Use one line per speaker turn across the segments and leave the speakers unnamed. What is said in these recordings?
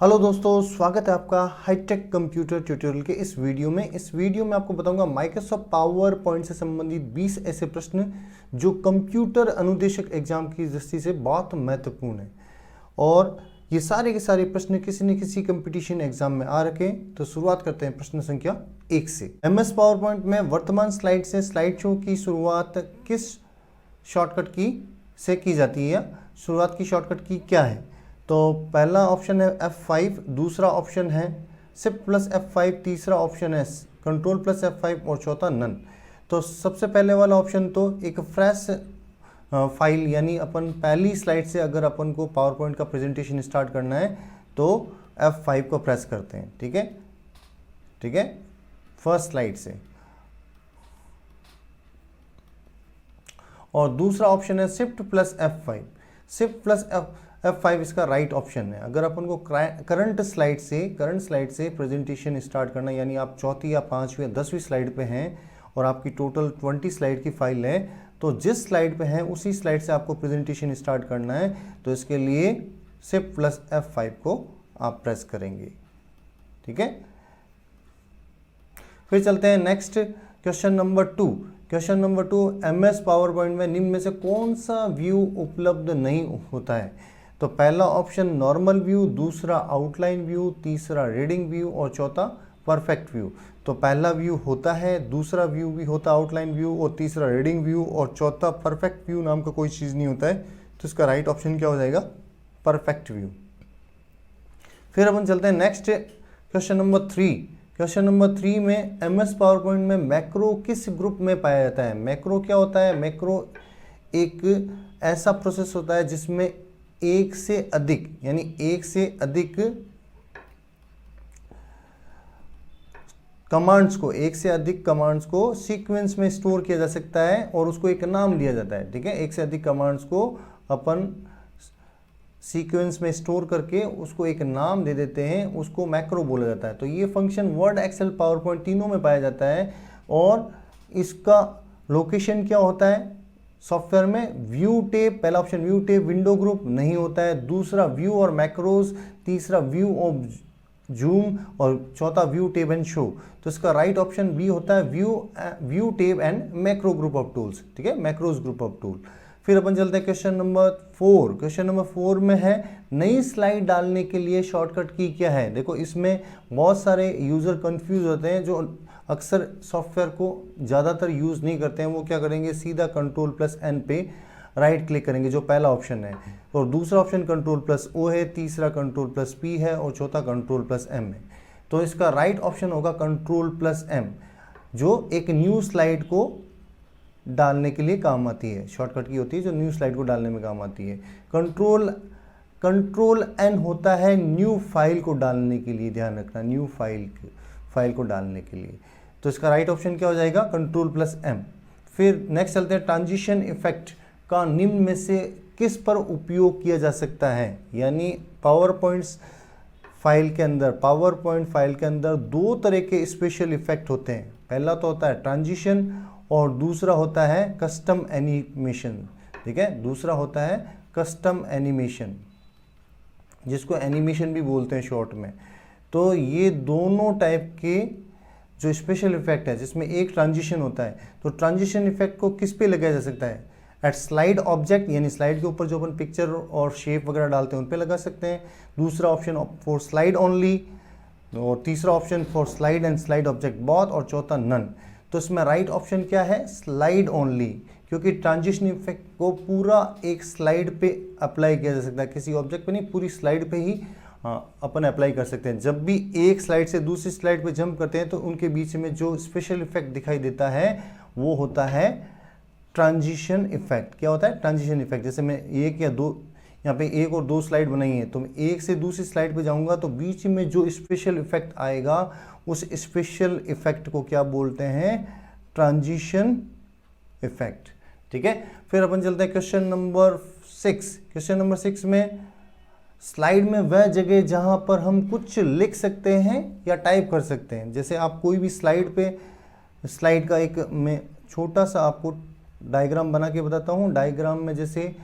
Hello दोस्तों, स्वागत है आपका हाईटेक कंप्यूटर ट्यूटोरियल के इस वीडियो में। इस वीडियो में आपको बताऊंगा माइक्रोसॉफ्ट पावर पॉइंट से संबंधित 20 ऐसे प्रश्न जो कंप्यूटर अनुदेशक एग्जाम की दृष्टि से बहुत महत्वपूर्ण है और ये सारे के सारे प्रश्न किसी न किसी कंपटीशन एग्जाम में आ रखे। तो शुरुआत करते हैं प्रश्न संख्या 1 से। MS पावर पॉइंट में वर्तमान स्लाइड से स्लाइड शो की शुरुआत किस शॉर्टकट की से की जाती है? शुरुआत की शॉर्टकट की क्या है? तो पहला ऑप्शन है F5, दूसरा ऑप्शन है शिफ्ट प्लस F5, तीसरा ऑप्शन है कंट्रोल प्लस F5 और चौथा नन। तो सबसे पहले वाला ऑप्शन तो एक फ्रेश फाइल यानी अपन पहली स्लाइड से अगर अपन को पावर पॉइंट का प्रेजेंटेशन स्टार्ट करना है तो F5 को प्रेस करते हैं। ठीक है, फर्स्ट स्लाइड से। और दूसरा ऑप्शन है shift plus F5। Shift plus F5 इसका राइट ऑप्शन है। अगर अपन को करंट स्लाइड से प्रेजेंटेशन स्टार्ट करना, यानी आप चौथी या पांचवी या 10वीं स्लाइड पे हैं और आपकी टोटल 20 स्लाइड की फाइल है, तो जिस स्लाइड पे हैं उसी स्लाइड से आपको प्रेजेंटेशन स्टार्ट करना है। तो इसके लिए शिफ्ट प्लस F5 को आप प्रेस करेंगे। ठीक है, फिर चलते हैं next question number 2। Question number 2, MS PowerPoint में निम्न में से कौन सा व्यू उपलब्ध नहीं होता है? तो पहला ऑप्शन नॉर्मल व्यू, दूसरा आउटलाइन व्यू, तीसरा रीडिंग व्यू और चौथा परफेक्ट व्यू। तो पहला व्यू होता है, दूसरा व्यू भी होता है आउटलाइन व्यू, और तीसरा रीडिंग व्यू और चौथा परफेक्ट व्यू नाम का कोई चीज़ नहीं होता है। तो इसका राइट ऑप्शन क्या हो जाएगा? Perfect view. फिर अपन चलते हैं next question number 3। Question number 3 में MS पावर पॉइंट में मैक्रो किस ग्रुप में पाया जाता है? मैक्रो क्या होता है? मैक्रो एक ऐसा प्रोसेस होता है जिसमें एक से अधिक कमांड्स को सीक्वेंस में स्टोर किया जा सकता है और उसको एक नाम दिया जाता है। ठीक है, एक से अधिक कमांड्स को अपन सीक्वेंस में स्टोर करके उसको एक नाम दे देते हैं, उसको मैक्रो बोला जाता है। तो ये function Word, Excel, PowerPoint तीनों में पाया जाता है। और इसका लोकेशन क्या होता है सॉफ्टवेयर में? व्यू टेब, पहला ऑप्शन व्यू टेब विंडो ग्रुप नहीं होता है, दूसरा व्यू और मैक्रोज, तीसरा व्यू और जूम और चौथा व्यू टेब एंड शो। तो इसका राइट ऑप्शन बी होता है view tab and macro group of tools. ठीक है, मैक्रोज ग्रुप ऑफ टूल। फिर अपन चलते हैं क्वेश्चन नंबर 4। क्वेश्चन नंबर 4 में है नई स्लाइड डालने के लिए शॉर्टकट की क्या है? देखो, इसमें बहुत सारे यूजर कंफ्यूज होते हैं जो अक्सर सॉफ्टवेयर को ज़्यादातर यूज़ नहीं करते हैं। वो क्या करेंगे, सीधा कंट्रोल प्लस एन पे राइट क्लिक करेंगे, जो पहला ऑप्शन है, और दूसरा ऑप्शन कंट्रोल प्लस ओ है, तीसरा कंट्रोल प्लस पी है और चौथा कंट्रोल प्लस एम है। तो इसका राइट ऑप्शन होगा कंट्रोल प्लस एम, जो एक न्यू स्लाइड को डालने के लिए काम आती है। शॉर्टकट की होती है जो न्यू स्लाइड को डालने में काम आती है। कंट्रोल एन होता है न्यू फाइल को डालने के लिए, ध्यान रखना, न्यू फाइल को डालने के लिए। तो इसका राइट ऑप्शन क्या हो जाएगा? Control plus M. फिर नेक्स्ट चलते हैं, ट्रांजिशन इफेक्ट का निम्न में से किस पर उपयोग किया जा सकता है? यानी पावर पॉइंट फाइल के अंदर दो तरह के स्पेशल इफेक्ट होते हैं। पहला तो होता है ट्रांजिशन और दूसरा होता है कस्टम एनिमेशन। ठीक है, दूसरा होता है कस्टम एनिमेशन, जिसको एनिमेशन भी बोलते हैं शॉर्ट में। तो ये दोनों टाइप के जो स्पेशल इफेक्ट है जिसमें एक ट्रांजिशन होता है, तो ट्रांजिशन इफेक्ट को किस पे लगाया जा सकता है? एट स्लाइड ऑब्जेक्ट, यानी स्लाइड के ऊपर जो अपन पिक्चर और शेप वगैरह डालते हैं उन पे लगा सकते हैं। दूसरा ऑप्शन फॉर स्लाइड ओनली, और तीसरा option for slide and slide object both, और चौथा नन। तो इसमें राइट ऑप्शन क्या है? स्लाइड ओनली, क्योंकि ट्रांजिशन इफेक्ट को पूरा एक स्लाइड पे अप्लाई किया जा सकता है, किसी ऑब्जेक्ट पे नहीं, पूरी स्लाइड पे ही अपन अप्लाई कर सकते हैं। जब भी एक स्लाइड से दूसरी स्लाइड पे जंप करते हैं तो उनके बीच में जो स्पेशल इफेक्ट दिखाई देता है वो होता है ट्रांजिशन इफेक्ट। क्या होता है? Transition effect. जैसे मैं एक या दो, यहाँ पे एक और दो स्लाइड बनाई है, तो मैं एक से दूसरी स्लाइड पे जाऊंगा तो बीच में जो स्पेशल इफेक्ट आएगा उस स्पेशल इफेक्ट को क्या बोलते हैं? Transition effect. ठीक है, फिर अपन चलते हैं क्वेश्चन नंबर 6। क्वेश्चन नंबर 6 में स्लाइड में वह जगह जहां पर हम कुछ लिख सकते हैं या टाइप कर सकते हैं। जैसे आप कोई भी स्लाइड का एक मैं छोटा सा आपको डायग्राम बना के बताता हूं। डायग्राम में जैसे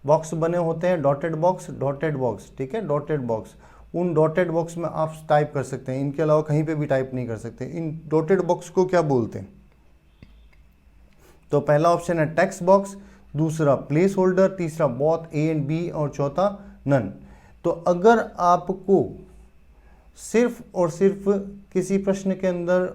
बॉक्स बने होते हैं, डॉटेड बॉक्स, ठीक है, डॉटेड बॉक्स, उन डॉटेड बॉक्स में आप टाइप कर सकते हैं, इनके अलावा कहीं पे भी टाइप नहीं कर सकते। इन डॉटेड बॉक्स को क्या बोलते हैं? तो पहला ऑप्शन है टेक्स्ट बॉक्स, दूसरा प्लेस होल्डर, तीसरा बोथ ए एंड बी और चौथा नन। तो अगर आपको सिर्फ और सिर्फ किसी प्रश्न के अंदर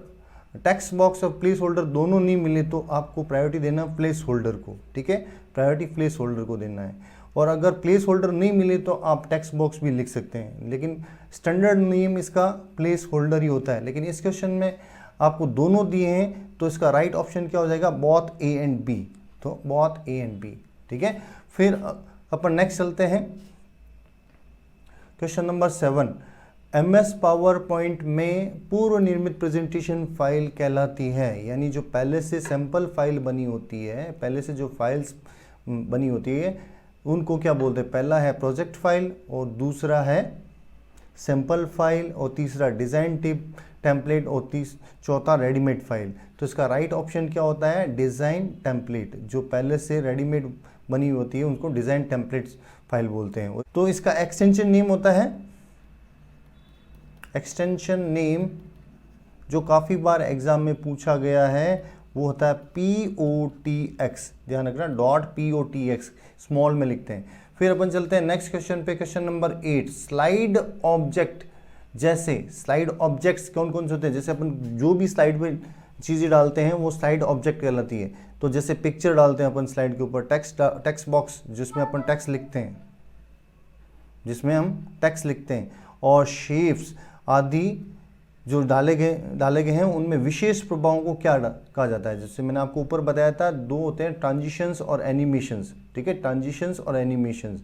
टेक्स्ट बॉक्स और प्लेस होल्डर दोनों नहीं मिले तो आपको प्रायोरिटी देना प्लेस होल्डर को, ठीक है, प्रायोरिटी प्लेस होल्डर को देना है। और अगर प्लेस होल्डर नहीं मिले तो आप टेक्स्ट बॉक्स भी लिख सकते हैं, लेकिन स्टैंडर्ड नेम इसका प्लेस होल्डर ही होता है। लेकिन इस क्वेश्चन में आपको दोनों दिए हैं, तो इसका राइट ऑप्शन क्या हो जाएगा? Both A and B. तो बोथ ए एंड बी, ठीक है। फिर अपन नेक्स्ट चलते हैं, question number 7। MS PowerPoint में पूर्व निर्मित प्रेजेंटेशन फाइल कहलाती है, यानी जो पहले से सैंपल फाइल बनी होती है, पहले से जो फाइल्स बनी होती है उनको क्या बोलते हैं? पहला है प्रोजेक्ट फाइल और दूसरा है सैंपल फाइल और तीसरा डिज़ाइन टेम्पलेट और चौथा रेडीमेड फाइल। तो इसका राइट ऑप्शन क्या होता है? Design template. जो पहले से रेडीमेड बनी होती है उनको डिज़ाइन टेम्पलेट फाइल बोलते हैं। तो इसका एक्सटेंशन नेम होता है, एक्सटेंशन नेम जो काफ़ी बार एग्जाम में पूछा गया है वो होता है POTX। ध्यान रखना, .POTX स्मॉल में लिखते हैं। फिर अपन चलते हैं नेक्स्ट क्वेश्चन पे, क्वेश्चन नंबर 8। स्लाइड ऑब्जेक्ट, जैसे स्लाइड ऑब्जेक्ट्स कौन कौन से होते हैं? जैसे अपन जो भी स्लाइड में चीज़ें डालते हैं वो स्लाइड ऑब्जेक्ट कहलाती है। तो जैसे पिक्चर डालते हैं अपन स्लाइड के ऊपर, टेक्स्ट बॉक्स जिसमें अपन टेक्स्ट लिखते हैं, जिसमें हम टेक्स्ट लिखते हैं, और शेप्स आदि जो डाले गए हैं उनमें विशेष प्रभावों को क्या कहा जाता है? जैसे मैंने आपको ऊपर बताया था, दो होते हैं ट्रांजिशंस और एनिमेशंस, ठीक है, ट्रांजिशंस और एनिमेशंस।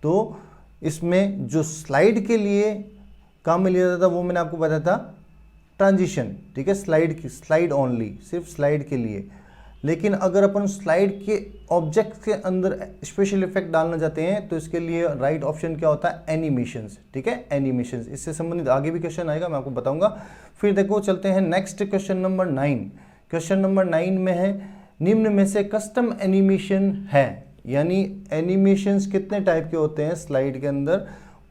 तो इसमें जो स्लाइड के लिए काम में लिया जाता था वो मैंने आपको बताया था ट्रांजिशन, ठीक है, स्लाइड ओनली, सिर्फ स्लाइड के लिए। लेकिन अगर अपन स्लाइड के ऑब्जेक्ट के अंदर स्पेशल इफेक्ट डालना चाहते हैं तो इसके लिए राइट ऑप्शन क्या होता है? एनिमेशंस, ठीक है, एनिमेशंस। इससे संबंधित आगे भी क्वेश्चन आएगा, मैं आपको बताऊंगा। फिर देखो चलते हैं next question number 9। Question number 9 में है, निम्न में से कस्टम एनिमेशन है, यानी एनिमेशंस कितने टाइप के होते हैं स्लाइड के अंदर,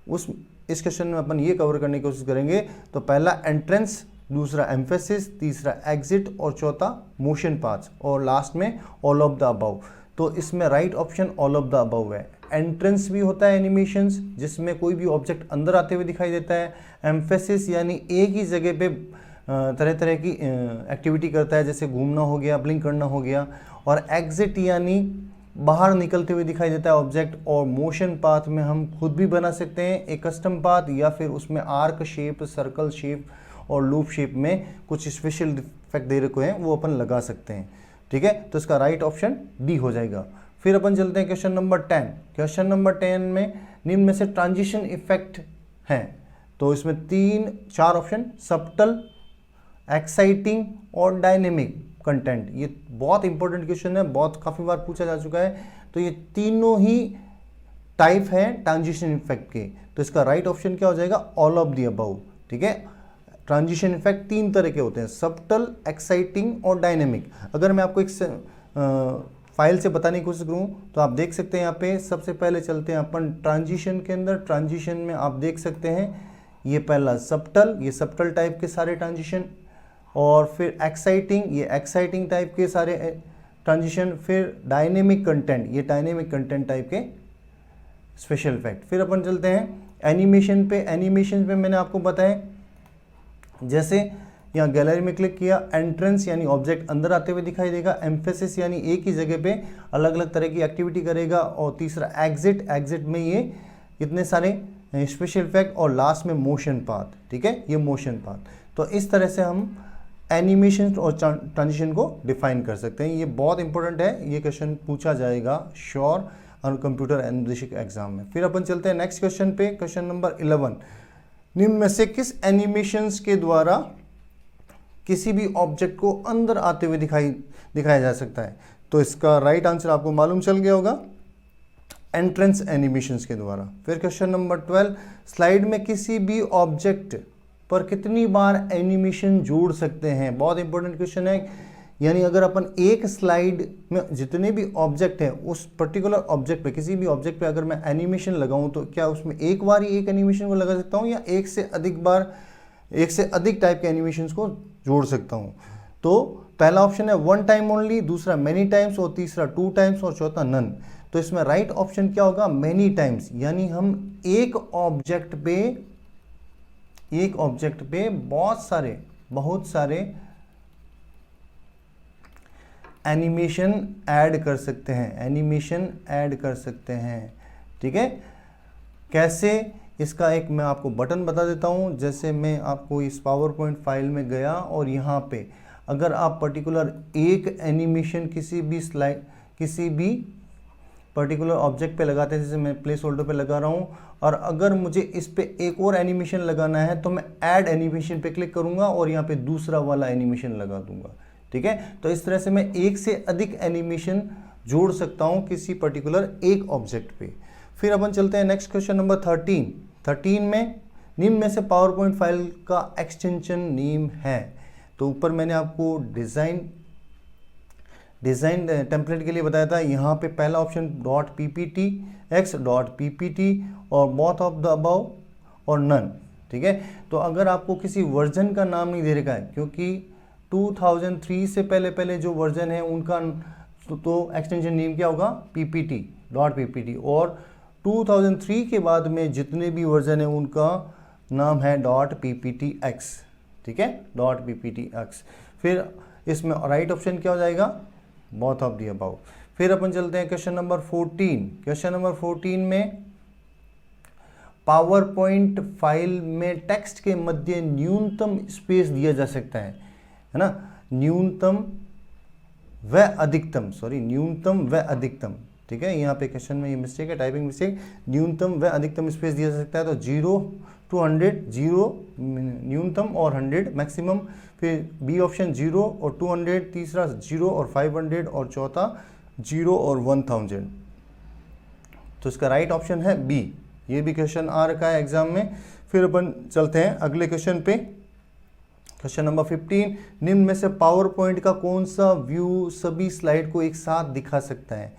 इस क्वेश्चन में अपन ये कवर करने की कोशिश करेंगे। तो पहला एंट्रेंस, दूसरा एम्फेसिस, तीसरा एग्जिट और चौथा मोशन पाथ्स, और लास्ट में ऑल ऑफ द अबव। तो इसमें right option all of the above है। एंट्रेंस भी होता है एनिमेशंस जिसमें कोई भी ऑब्जेक्ट अंदर आते हुए दिखाई देता है। एम्फेसिस यानी एक ही जगह पे तरह तरह की एक्टिविटी करता है, जैसे घूमना हो गया, ब्लिंक करना हो गया। और एग्जिट यानी बाहर निकलते हुए दिखाई देता है ऑब्जेक्ट। और मोशन पाथ में हम खुद भी बना सकते हैं एक कस्टम पाथ, या फिर उसमें आर्क शेप, सर्कल शेप और लूप शेप में कुछ स्पेशल इफेक्ट दे रखे हैं वो अपन लगा सकते हैं, ठीक है। तो इसका राइट ऑप्शन डी हो जाएगा। फिर अपन चलते हैं क्वेश्चन नंबर 10। क्वेश्चन नंबर 10 में निम्न में से ट्रांजिशन इफेक्ट हैं, तो इसमें 4 ऑप्शन, सबटल, एक्साइटिंग और डायनेमिक कंटेंट। ये बहुत इंपॉर्टेंट क्वेश्चन है, बहुत काफ़ी बार पूछा जा चुका है। तो ये तीनों ही टाइप हैं ट्रांजिशन इफेक्ट के। तो इसका राइट ऑप्शन क्या हो जाएगा? ऑल ऑफ द अबव, ठीक है। ट्रांजिशन इफेक्ट 3 तरह के होते हैं, सबटल, एक्साइटिंग और डायनेमिक। अगर मैं आपको एक फाइल से बताने की कोशिश करूं तो आप देख सकते हैं यहाँ पे। सबसे पहले चलते हैं अपन ट्रांजिशन के अंदर। ट्रांजिशन में आप देख सकते हैं ये पहला सबटल, ये सबटल टाइप के सारे ट्रांजिशन, और फिर एक्साइटिंग, ये एक्साइटिंग टाइप के सारे ट्रांजिशन, फिर डायनेमिक कंटेंट, ये डायनेमिक कंटेंट टाइप के स्पेशल इफेक्ट। फिर अपन चलते हैं एनिमेशन पे। एनिमेशन पे मैंने आपको बताया, जैसे यहाँ गैलरी में क्लिक किया, एंट्रेंस यानी ऑब्जेक्ट अंदर आते हुए दिखाई देगा, एम्फेसिस यानी एक ही जगह पे अलग अलग तरह की एक्टिविटी करेगा, और तीसरा एग्जिट, एग्जिट में ये इतने सारे स्पेशल इफेक्ट, और लास्ट में मोशन पाथ, ठीक है, ये मोशन पाथ। तो इस तरह से हम एनिमेशन और ट्रांजिशन को डिफाइन कर सकते हैं। ये बहुत इंपॉर्टेंट है, ये क्वेश्चन पूछा जाएगा श्योर और कंप्यूटर एनालिटिक्स एग्जाम में। फिर अपन चलते हैं नेक्स्ट क्वेश्चन पे, क्वेश्चन नंबर 11। निम्न में से किस एनिमेशंस के द्वारा किसी भी ऑब्जेक्ट को अंदर आते हुए दिखाया जा सकता है? तो इसका राइट आंसर आपको मालूम चल गया होगा, एंट्रेंस एनिमेशंस के द्वारा। फिर क्वेश्चन नंबर 12, स्लाइड में किसी भी ऑब्जेक्ट पर कितनी बार एनिमेशन जोड़ सकते हैं? बहुत इंपॉर्टेंट क्वेश्चन है। यानी अगर अपन एक स्लाइड में जितने भी ऑब्जेक्ट हैं उस पर्टिकुलर ऑब्जेक्ट पे, किसी भी ऑब्जेक्ट पे अगर मैं एनिमेशन लगाऊं तो क्या उसमें एक बार ही एक एनिमेशन को लगा सकता हूं या एक से अधिक बार, एक से अधिक टाइप के एनिमेशंस को जोड़ सकता हूं? तो पहला ऑप्शन है वन टाइम ओनली, दूसरा मेनी टाइम्स और तीसरा टू टाइम्स और चौथा नन। तो इसमें राइट ऑप्शन क्या होगा? मेनी टाइम्स, यानी हम एक ऑब्जेक्ट पे बहुत सारे एनिमेशन ऐड कर सकते हैं, ठीक है। कैसे? इसका एक मैं आपको बटन बता देता हूं। जैसे मैं आपको इस पावर पॉइंट फाइल में गया और यहाँ पे अगर आप पर्टिकुलर एक एनिमेशन किसी भी पर्टिकुलर ऑब्जेक्ट पे लगाते हैं, जैसे मैं प्लेस होल्डर पे लगा रहा हूँ, और अगर मुझे इस पे एक और एनिमेशन लगाना है तो मैं ऐड एनिमेशन पे क्लिक करूंगा और यहाँ पे दूसरा वाला एनिमेशन लगा दूंगा, ठीक है। तो इस तरह से मैं एक से अधिक एनिमेशन जोड़ सकता हूँ किसी पर्टिकुलर एक ऑब्जेक्ट पे। फिर अपन चलते हैं नेक्स्ट क्वेश्चन नंबर 13 में निम्न में से पावर पॉइंट फाइल का एक्सटेंशन नेम है। तो ऊपर मैंने आपको डिज़ाइन टेम्पलेट के लिए बताया था। यहाँ पे पहला ऑप्शन .ppt, x.ppt और बोथ ऑफ द अबव और नन, ठीक है। तो अगर आपको किसी वर्जन का नाम नहीं दे रखा है, क्योंकि 2003 से पहले जो वर्जन है उनका तो एक्सटेंशन नेम क्या होगा? .ppt, और 2003 के बाद में जितने भी वर्जन है उनका नाम है .pptx, ठीक है, .pptx। फिर इसमें राइट ऑप्शन क्या हो जाएगा? Both of the above. फिर अपन चलते हैं क्वेश्चन नंबर 14 में पावर पॉइंट फाइल में टेक्स्ट के मध्य न्यूनतम स्पेस दिया जा सकता है ना, न्यूनतम व अधिकतम, ठीक है। यहाँ पे क्वेश्चन में ये मिस्टेक है, टाइपिंग मिस्टेक। न्यूनतम व अधिकतम स्पेस दिया जा सकता है, तो 0 to 100, 0 न्यूनतम और 100 मैक्सिमम। फिर बी ऑप्शन 0 और 200, तीसरा 0 और 500 और चौथा 0 और 1000। तो इसका राइट ऑप्शन है बी। ये भी क्वेश्चन आ रखा है एग्जाम में। फिर अपन चलते हैं अगले क्वेश्चन पे। क्वेश्चन नंबर 15, निम्न में से पावर पॉइंट का कौन सा व्यू सभी स्लाइड को एक साथ दिखा सकता है?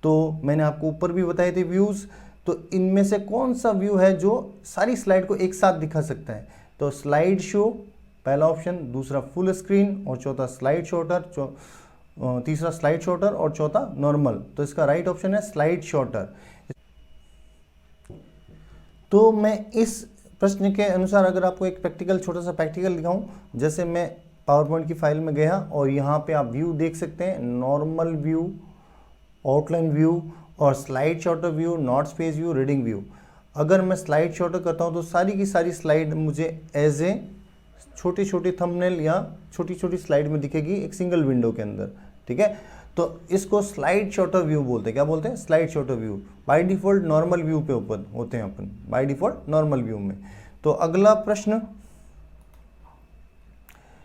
तो मैंने आपको ऊपर भी बताए थे व्यूज, तो इनमें से कौन सा व्यू है जो सारी स्लाइड को एक साथ दिखा सकता है? तो स्लाइड शो पहला ऑप्शन, दूसरा फुल स्क्रीन और चौथा स्लाइड शॉर्टर, तीसरा स्लाइड शॉर्टर और चौथा नॉर्मल। तो इसका राइट ऑप्शन है स्लाइड शॉर्टर। तो मैं इस प्रश्न के अनुसार अगर आपको एक छोटा सा प्रैक्टिकल दिखाऊं, जैसे मैं पावर पॉइंट की फाइल में गया और यहाँ पे आप व्यू देख सकते हैं, नॉर्मल व्यू, आउटलाइन व्यू और slide shorter view, not space view, reading view. अगर मैं स्लाइड शॉर्टर करता हूँ तो सारी की सारी स्लाइड मुझे एज ए छोटी थंबनेल या छोटी स्लाइड में दिखेगी एक सिंगल विंडो के अंदर, ठीक है। तो इसको स्लाइड शॉर्टर व्यू बोलते हैं। क्या बोलते हैं? Slide shorter view. By default normal view पे ओपन होते हैं अपन, बाय डिफॉल्ट नॉर्मल व्यू में। तो अगला प्रश्न,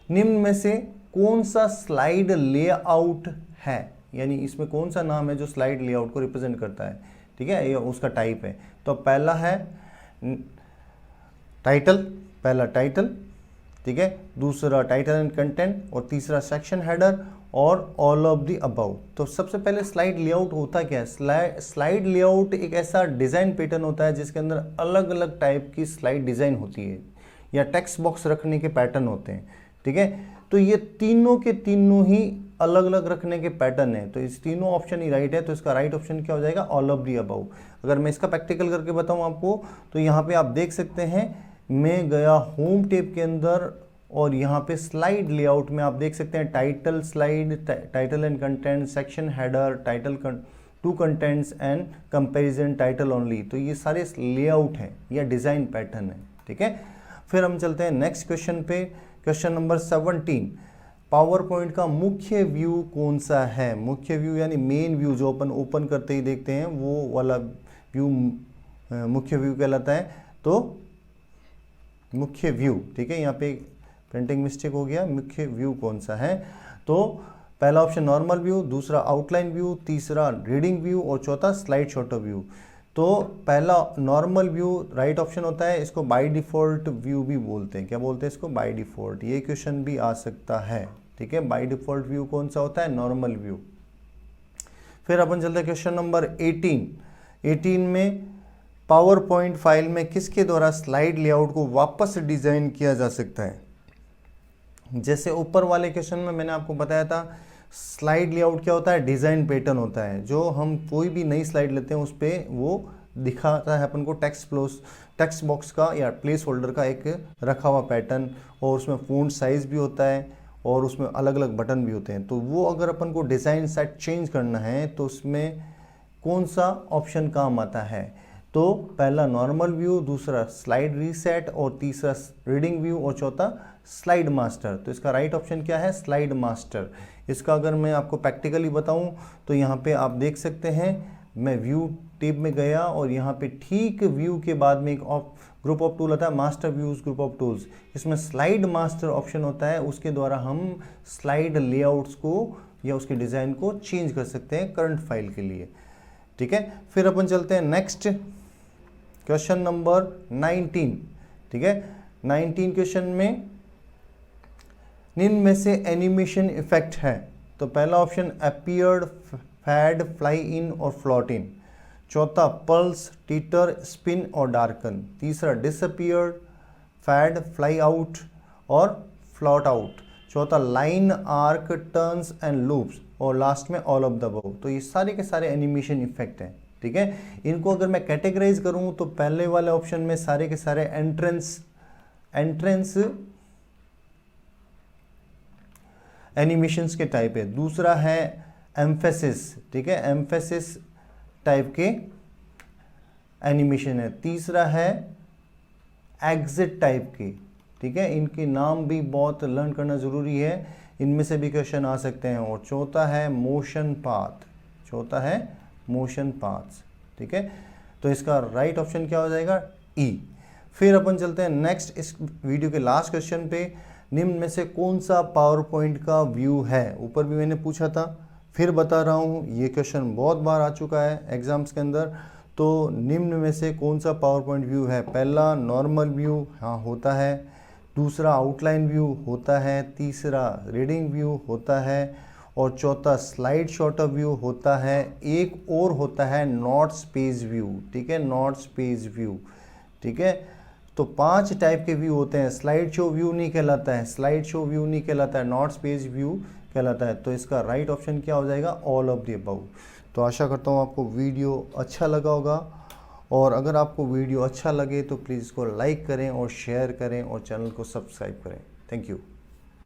निम्न में से कौन सा स्लाइड लेआउट है? यानी इसमें कौन सा नाम है जो स्लाइड लेआउट को रिप्रेजेंट करता है, ठीक है, ये उसका टाइप है। तो पहला है टाइटल, ठीक है, दूसरा टाइटल एंड कंटेंट और तीसरा सेक्शन हेडर और ऑल ऑफ द अबव। तो सबसे पहले स्लाइड लेआउट होता क्या है? स्लाइड लेआउट एक ऐसा डिज़ाइन पैटर्न होता है जिसके अंदर अलग अलग टाइप की स्लाइड डिज़ाइन होती है या टेक्स्ट बॉक्स रखने के पैटर्न होते हैं, ठीक है। तो ये तीनों के तीनों ही अलग अलग रखने के पैटर्न है, तो इस तीनों ऑप्शन ही राइट है। तो इसका राइट ऑप्शन क्या हो जाएगा? All of the above. अगर मैं इसका प्रैक्टिकल करके बताऊं आपको, तो यहाँ पे आप देख सकते हैं, मैं गया होम टैब के अंदर और यहाँ पे स्लाइड लेआउट में आप देख सकते हैं title slide, title and content, section header, title two contents and comparison title only. तो ये सारे लेआउट हैं या डिज़ाइन पैटर्न है, ठीक है। फिर हम चलते हैं नेक्स्ट क्वेश्चन पे। क्वेश्चन नंबर 17, पावर पॉइंट का मुख्य व्यू कौन सा है? मुख्य व्यू यानी मेन व्यू जो अपन ओपन करते ही देखते हैं वो वाला व्यू मुख्य व्यू कहलाता है। तो मुख्य व्यू, ठीक है, यहाँ पे प्रिंटिंग मिस्टेक हो गया। मुख्य व्यू कौन सा है? तो पहला ऑप्शन नॉर्मल व्यू, दूसरा आउटलाइन व्यू, तीसरा रीडिंग व्यू और चौथा स्लाइड शॉर्टर व्यू। तो पहला नॉर्मल व्यू राइट ऑप्शन होता है। इसको बाय डिफ़ॉल्ट व्यू भी बोलते हैं। क्या बोलते हैं इसको? By default. ये क्वेश्चन भी आ सकता है, ठीक है। बाय डिफॉल्ट व्यू कौन सा होता है, नॉर्मल व्यू। फिर अपन चलते हैं क्वेश्चन नंबर 18 में पावर पॉइंट फाइल में किसके द्वारा स्लाइड लेआउट को वापस डिजाइन किया जा सकता है। जैसे ऊपर वाले क्वेश्चन में मैंने आपको बताया था, स्लाइड लेआउट क्या होता है, डिजाइन पैटर्न होता है। जो हम कोई भी नई स्लाइड लेते हैं उस पर वो दिखाता है अपन को टेक्स्ट बॉक्स का या प्लेस होल्डर का एक रखा हुआ पैटर्न, और उसमें फ़ॉन्ट साइज भी होता है और उसमें अलग अलग बटन भी होते हैं। तो वो अगर अपन को डिज़ाइन सेट चेंज करना है तो उसमें कौन सा ऑप्शन काम आता है, तो पहला नॉर्मल व्यू, दूसरा स्लाइड रीसेट, और तीसरा रीडिंग व्यू, और चौथा स्लाइड मास्टर। तो इसका राइट ऑप्शन क्या है, स्लाइड मास्टर। इसका अगर मैं आपको प्रैक्टिकली बताऊं तो यहाँ पे आप देख सकते हैं, मैं व्यू टेब में गया और यहाँ पे ठीक व्यू के बाद में एक ग्रुप ऑफ टूल आता है, master views group of tools. इसमें स्लाइड मास्टर ऑप्शन होता है, उसके द्वारा हम स्लाइड लेआउट्स को या उसके डिज़ाइन को चेंज कर सकते हैं करंट फाइल के लिए, ठीक है। फिर अपन चलते हैं नेक्स्ट क्वेश्चन नंबर 19, ठीक है। 19 क्वेश्चन में निम्न में से एनिमेशन इफेक्ट है। तो पहला option appeared, fade, fly in और फ्लॉट इन। चौथा पल्स, टीटर, स्पिन और डार्कन। तीसरा डिसअपीयर्ड, फैड, फ्लाई आउट और फ्लॉट आउट। चौथा line, arc, turns and loops, और लास्ट में ऑल ऑफ द अबव। तो ये सारे के सारे एनिमेशन इफेक्ट हैं, ठीक है। इनको अगर मैं कैटेगराइज करूं तो पहले वाले ऑप्शन में सारे के सारे एंट्रेंस एनिमेशंस के टाइप है। दूसरा है एम्फेसिस, ठीक है, एम्फेसिस टाइप के एनिमेशन है। तीसरा है एग्जिट टाइप की, ठीक है। इनके नाम भी बहुत लर्न करना ज़रूरी है, इनमें से भी क्वेश्चन आ सकते हैं। और चौथा है मोशन पाथ, ठीक है। तो इसका राइट ऑप्शन क्या हो जाएगा, ई। फिर अपन चलते हैं नेक्स्ट, इस वीडियो के लास्ट क्वेश्चन पे, निम्न में से कौन सा पावर पॉइंट का व्यू है। ऊपर भी मैंने पूछा था, फिर बता रहा हूँ, ये क्वेश्चन बहुत बार आ चुका है एग्जाम्स के अंदर। तो निम्न में से कौन सा पावर पॉइंट व्यू है। पहला नॉर्मल व्यू, हाँ होता है। दूसरा आउटलाइन व्यू होता है। तीसरा रीडिंग व्यू होता है, और चौथा स्लाइड शॉर्टर व्यू होता है। एक और होता है नॉट स्पेस व्यू, ठीक है, नॉट स्पेस व्यू, ठीक है। तो 5 टाइप के व्यू होते हैं। स्लाइड शो व्यू नहीं कहलाता है, नॉट स्पेस व्यू कहलाता है। तो इसका राइट ऑप्शन क्या हो जाएगा, ऑल ऑफ द अबव। तो आशा करता हूँ आपको वीडियो अच्छा लगा होगा, और अगर आपको वीडियो अच्छा लगे तो प्लीज़ इसको लाइक करें और शेयर करें और चैनल को सब्सक्राइब करें। Thank you.